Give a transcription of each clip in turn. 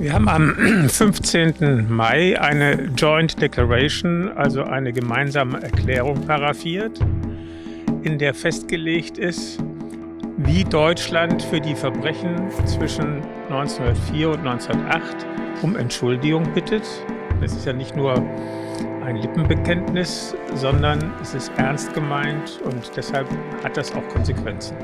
Wir haben am 15. Mai eine Joint Declaration, also eine gemeinsame Erklärung paraphiert, in der festgelegt ist, wie Deutschland für die Verbrechen zwischen 1904 und 1908 um Entschuldigung bittet. Das ist ja nicht nur ein Lippenbekenntnis, sondern es ist ernst gemeint und deshalb hat das auch Konsequenzen.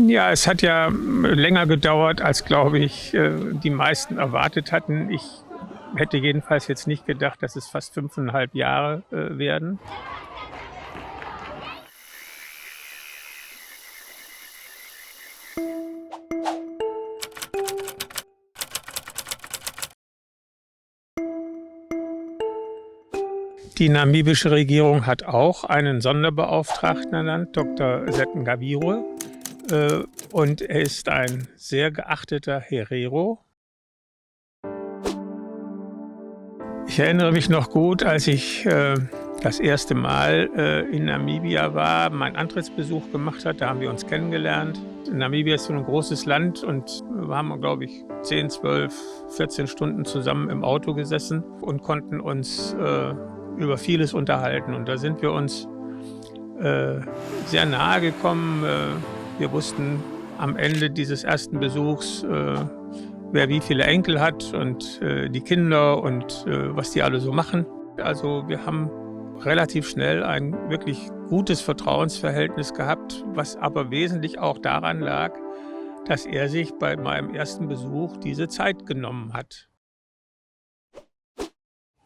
Ja, es hat ja länger gedauert, als, glaube ich, die meisten erwartet hatten. Ich hätte jedenfalls jetzt nicht gedacht, dass es fast 5,5 Jahre werden. Die namibische Regierung hat auch einen Sonderbeauftragten ernannt, Dr. Zetten Gabiro. Und er ist ein sehr geachteter Herero. Ich erinnere mich noch gut, als ich das erste Mal in Namibia war, meinen Antrittsbesuch gemacht hat, da haben wir uns kennengelernt. Namibia ist so ein großes Land und wir haben, glaube ich, 10, 12, 14 Stunden zusammen im Auto gesessen und konnten uns über vieles unterhalten. Und da sind wir uns sehr nahe gekommen. Wir wussten am Ende dieses ersten Besuchs, wer wie viele Enkel hat und die Kinder und was die alle so machen. Also wir haben relativ schnell ein wirklich gutes Vertrauensverhältnis gehabt, was aber wesentlich auch daran lag, dass er sich bei meinem ersten Besuch diese Zeit genommen hat.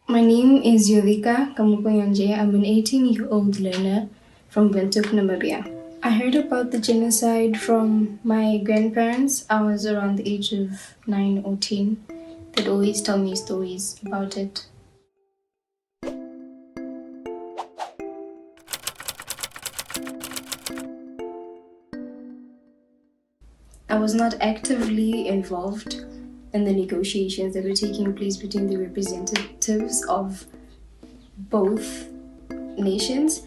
My name is Yovika Kamukonyanje. I'm an 18-year-old learner from Windhoek, Namibia. I heard about the genocide from my grandparents. I was around the age of 9 or 10. They'd always tell me stories about it. I was not actively involved in the negotiations that were taking place between the representatives of both nations.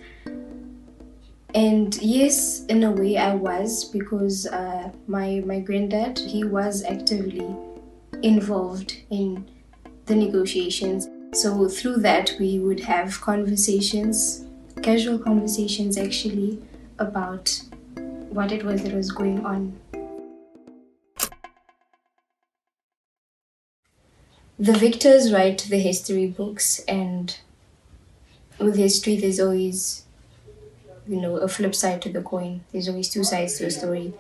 And yes, in a way I was, because my granddad, he was actively involved in the negotiations. So through that we would have conversations, casual conversations actually, about what it was that was going on. The victors write the history books, and with history there's always, a flip side to the coin. There's always two sides to a story.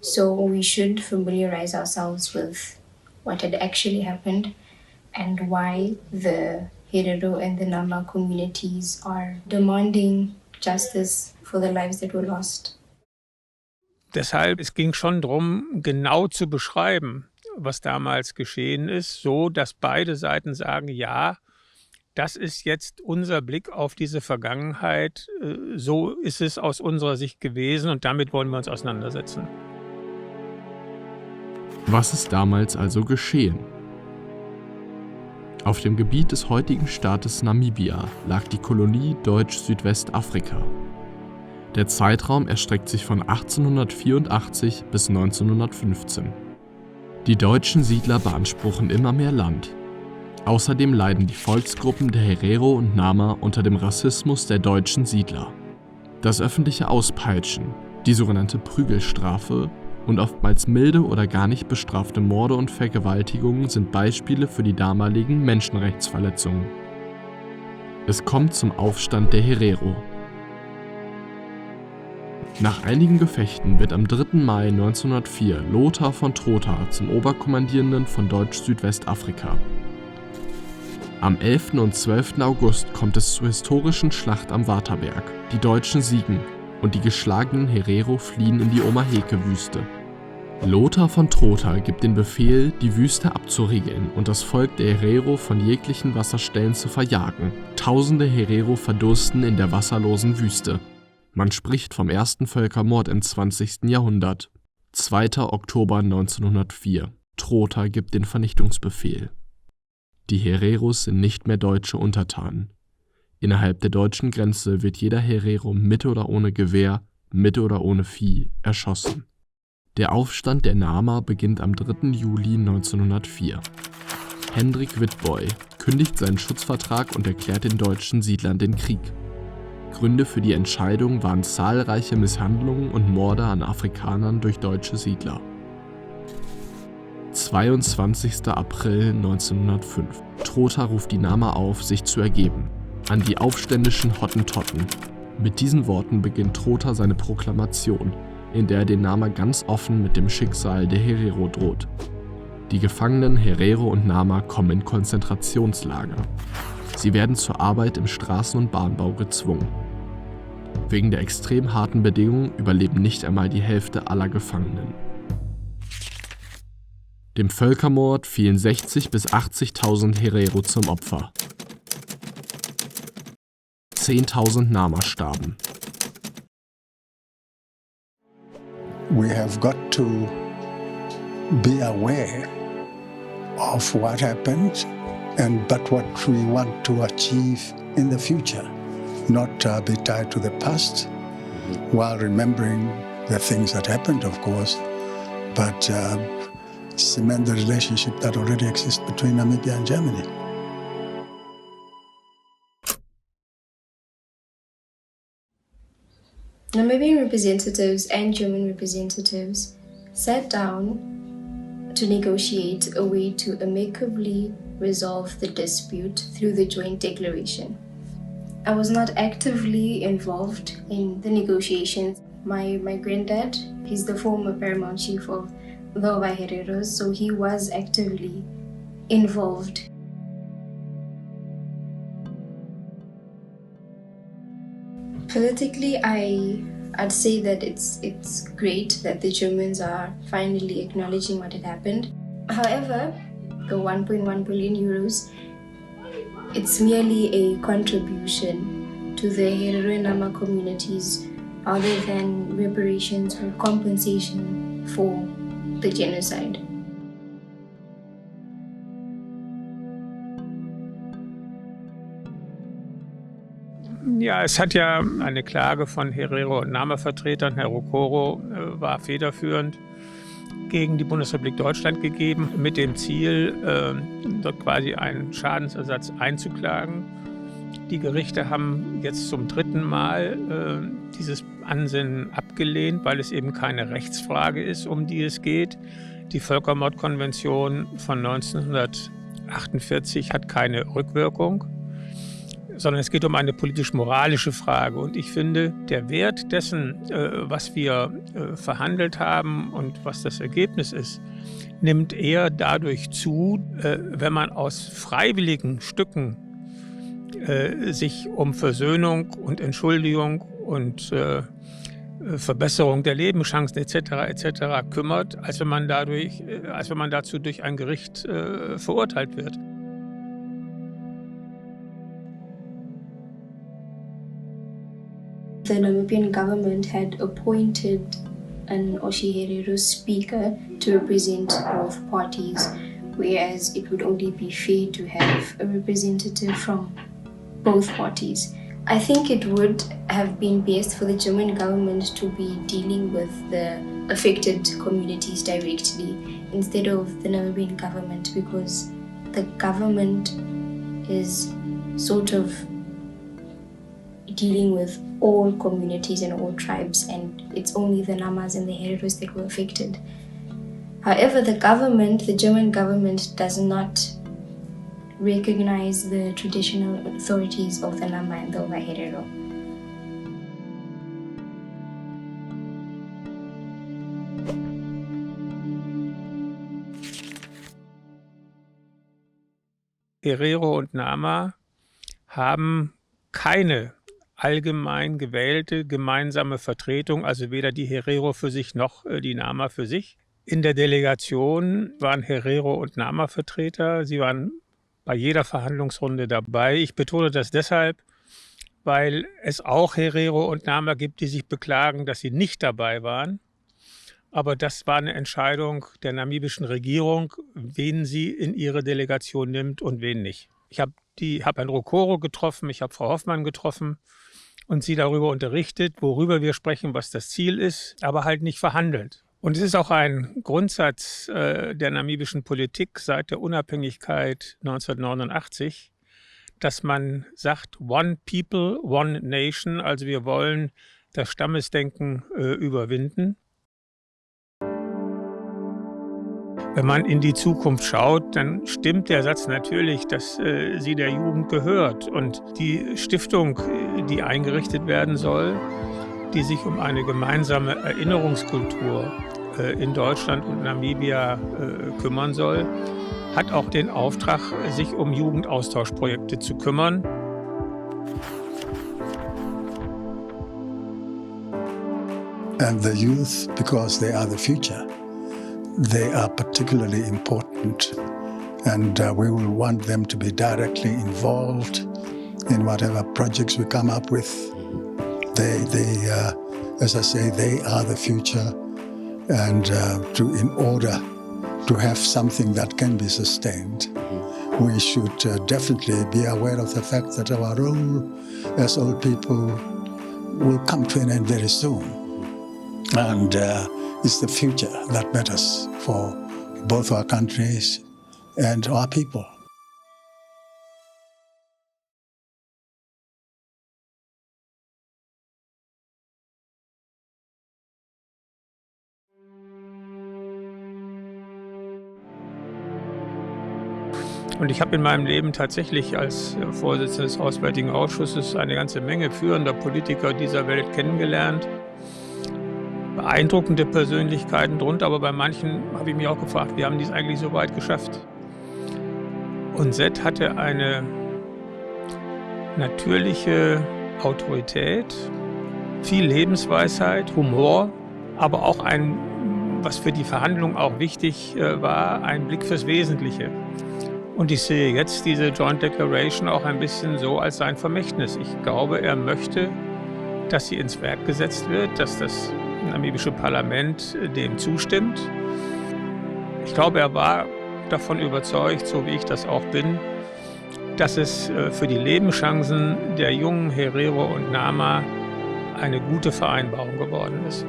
So we should familiarize ourselves with what had actually happened and why the Herero and the Nama communities are demanding justice for the lives that were lost. Deshalb, es ging schon darum, genau zu beschreiben, was damals geschehen ist, so dass beide Seiten sagen, ja, das ist jetzt unser Blick auf diese Vergangenheit, so ist es aus unserer Sicht gewesen und damit wollen wir uns auseinandersetzen. Was ist damals also geschehen? Auf dem Gebiet des heutigen Staates Namibia lag die Kolonie Deutsch-Südwestafrika. Der Zeitraum erstreckt sich von 1884 bis 1915. Die deutschen Siedler beanspruchen immer mehr Land. Außerdem leiden die Volksgruppen der Herero und Nama unter dem Rassismus der deutschen Siedler. Das öffentliche Auspeitschen, die sogenannte Prügelstrafe und oftmals milde oder gar nicht bestrafte Morde und Vergewaltigungen sind Beispiele für die damaligen Menschenrechtsverletzungen. Es kommt zum Aufstand der Herero. Nach einigen Gefechten wird am 3. Mai 1904 Lothar von Trotha zum Oberkommandierenden von Deutsch-Südwestafrika. Am 11. und 12. August kommt es zur historischen Schlacht am Waterberg. Die Deutschen siegen und die geschlagenen Herero fliehen in die Omaheke-Wüste. Lothar von Trotha gibt den Befehl, die Wüste abzuriegeln und das Volk der Herero von jeglichen Wasserstellen zu verjagen. Tausende Herero verdursten in der wasserlosen Wüste. Man spricht vom ersten Völkermord im 20. Jahrhundert. 2. Oktober 1904. Trotha gibt den Vernichtungsbefehl. Die Hereros sind nicht mehr deutsche Untertanen. Innerhalb der deutschen Grenze wird jeder Herero mit oder ohne Gewehr, mit oder ohne Vieh erschossen. Der Aufstand der Nama beginnt am 3. Juli 1904. Hendrik Witbooi kündigt seinen Schutzvertrag und erklärt den deutschen Siedlern den Krieg. Gründe für die Entscheidung waren zahlreiche Misshandlungen und Morde an Afrikanern durch deutsche Siedler. 22. April 1905. Trotha ruft die Nama auf, sich zu ergeben. An die aufständischen Hottentotten. Mit diesen Worten beginnt Trotha seine Proklamation, in der er den Nama ganz offen mit dem Schicksal der Herero droht. Die gefangenen Herero und Nama kommen in Konzentrationslager. Sie werden zur Arbeit im Straßen- und Bahnbau gezwungen. Wegen der extrem harten Bedingungen überleben nicht einmal die Hälfte aller Gefangenen. Dem Völkermord fielen 60.000 bis 80.000 Herero zum Opfer. 10.000 Nama starben. We have got to be aware of what happened but what we want to achieve in the future, not be tied to the past while remembering the things that happened, of course, but cement the relationship that already exists between Namibia and Germany. Namibian representatives and German representatives sat down to negotiate a way to amicably resolve the dispute through the joint declaration. I was not actively involved in the negotiations. My granddad, he's the former paramount chief of the Oba Hereros, so he was actively involved. Politically, I'd say that it's great that the Germans are finally acknowledging what had happened. However, the 1.1 billion euros, it's merely a contribution to the Herero and Nama communities other than reparations or compensation for the genocide. Ja, es hat ja eine Klage von Herero- und Nama-Vertretern, Herr Rokoro war federführend, gegen die Bundesrepublik Deutschland gegeben, mit dem Ziel, dort quasi einen Schadensersatz einzuklagen. Die Gerichte haben jetzt zum 3. Mal dieses Ansinnen abgelehnt, weil es eben keine Rechtsfrage ist, um die es geht. Die Völkermordkonvention von 1948 hat keine Rückwirkung, sondern es geht um eine politisch-moralische Frage. Und ich finde, der Wert dessen, was wir verhandelt haben und was das Ergebnis ist, nimmt eher dadurch zu, wenn man aus freiwilligen Stücken sich um Versöhnung und Entschuldigung und Verbesserung der Lebenschancen etc. kümmert, als wenn man dazu durch ein Gericht verurteilt wird. The Namibian government had appointed an Oshiherero speaker to represent both parties, whereas it would only be fair to have a representative from both parties. I think it would have been best for the German government to be dealing with the affected communities directly instead of the Namibian government, because the government is sort of dealing with all communities and all tribes, and it's only the Namas and the Hereros that were affected. However, the German government does not recognize the traditional authorities of the Nama and the Oba Herero. Herero und Nama haben keine allgemein gewählte gemeinsame Vertretung, also weder die Herero für sich noch die Nama für sich. In der Delegation waren Herero und Nama-Vertreter. Sie waren bei jeder Verhandlungsrunde dabei. Ich betone das deshalb, weil es auch Herero und Nama gibt, die sich beklagen, dass sie nicht dabei waren. Aber das war eine Entscheidung der namibischen Regierung, wen sie in ihre Delegation nimmt und wen nicht. Ich habe Herrn Rokoro getroffen, ich habe Frau Hoffmann getroffen und sie darüber unterrichtet, worüber wir sprechen, was das Ziel ist, aber halt nicht verhandelt. Und es ist auch ein Grundsatz der namibischen Politik seit der Unabhängigkeit 1989, dass man sagt, one people, one nation, also wir wollen das Stammesdenken überwinden. Wenn man in die Zukunft schaut, dann stimmt der Satz natürlich, dass sie der Jugend gehört. Und die Stiftung, die eingerichtet werden soll, die sich um eine gemeinsame Erinnerungskultur in Deutschland und Namibia kümmern soll, hat auch den Auftrag, sich um Jugendaustauschprojekte zu kümmern. And the youth, because they are the future, they are particularly important, and we will want them to be directly involved in whatever projects we come up with. As I say, they are the future, and in order to have something that can be sustained, we should definitely be aware of the fact that our role as old people will come to an end very soon. And it's the future that matters for both our countries and our people. Und ich habe in meinem Leben tatsächlich als Vorsitzender des Auswärtigen Ausschusses eine ganze Menge führender Politiker dieser Welt kennengelernt. Beeindruckende Persönlichkeiten drunter, aber bei manchen habe ich mich auch gefragt, wie haben die es eigentlich so weit geschafft? Und Seth hatte eine natürliche Autorität, viel Lebensweisheit, Humor, aber auch was für die Verhandlung auch wichtig war, ein Blick fürs Wesentliche. Und ich sehe jetzt diese Joint Declaration auch ein bisschen so als sein Vermächtnis. Ich glaube, er möchte, dass sie ins Werk gesetzt wird, dass das namibische Parlament dem zustimmt. Ich glaube, er war davon überzeugt, so wie ich das auch bin, dass es für die Lebenschancen der jungen Herero und Nama eine gute Vereinbarung geworden ist.